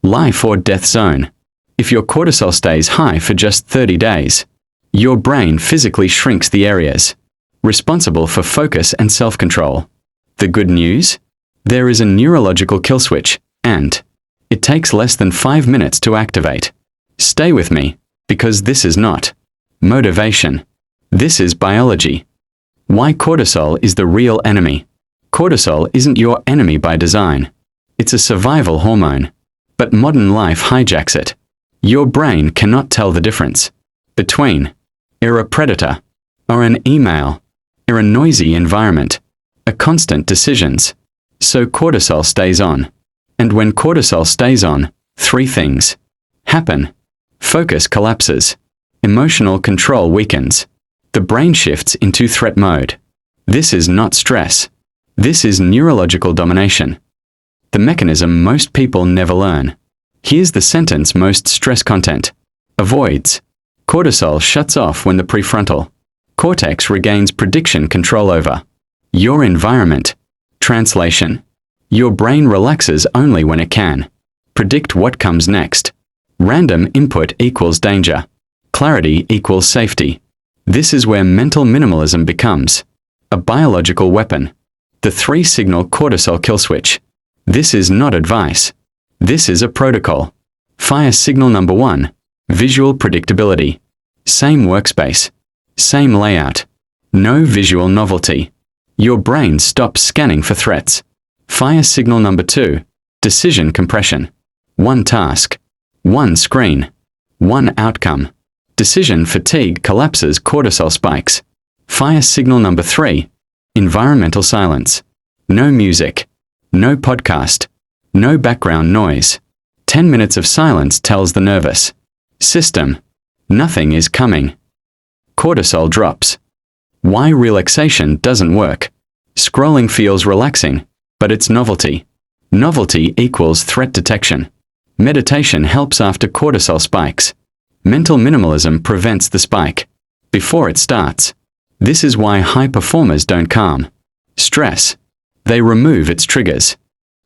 Life or death zone. If your cortisol stays high for just 30 days, your brain physically shrinks the areas responsible for focus and self-control. The good news? There is a neurological kill switch, and it takes less than 5 minutes to activate. Stay with me, because this is not motivation. This is biology. Why cortisol is the real enemy. Cortisol isn't your enemy by design. It's a survival hormone. But modern life hijacks it. Your brain cannot tell the difference between a predator or an email, or a noisy environment, a constant decisions. So cortisol stays on. And when cortisol stays on, 3 things happen. Focus collapses. Emotional control weakens. The brain shifts into threat mode. This is not stress. This is neurological domination. The mechanism most people never learn. Here's the sentence most stress content avoids. Cortisol shuts off when the prefrontal cortex regains prediction control over your environment. Translation. Your brain relaxes only when it can predict what comes next. Random input equals danger. Clarity equals safety. This is where mental minimalism becomes a biological weapon. The 3-signal cortisol kill switch. This is not advice. This is a protocol. Fire signal number 1. Visual predictability. Same workspace. Same layout. No visual novelty. Your brain stops scanning for threats. Fire signal number 2. Decision compression. 1 task. 1 screen. 1 outcome. Decision fatigue collapses cortisol spikes. Fire signal number 3. Environmental silence. No music. No podcast. No background noise. 10 minutes of silence tells the nervous system nothing is coming. Cortisol drops. Why relaxation doesn't work. Scrolling feels relaxing, but it's novelty. Novelty equals threat detection. Meditation helps after cortisol spikes. Mental minimalism prevents the spike before it starts. This is why high performers don't calm stress. They remove its triggers.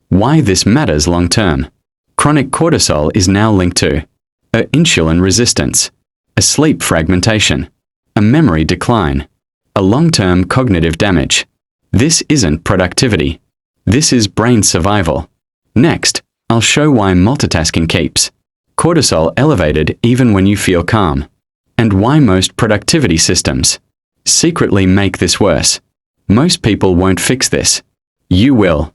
Why this matters long term. Chronic cortisol is now linked to a insulin resistance, a sleep fragmentation, a memory decline, a long-term cognitive damage. This isn't productivity. This is brain survival. Next, I'll show why multitasking keeps cortisol elevated even when you feel calm, and why most productivity systems secretly make this worse. Most people won't fix this. You will.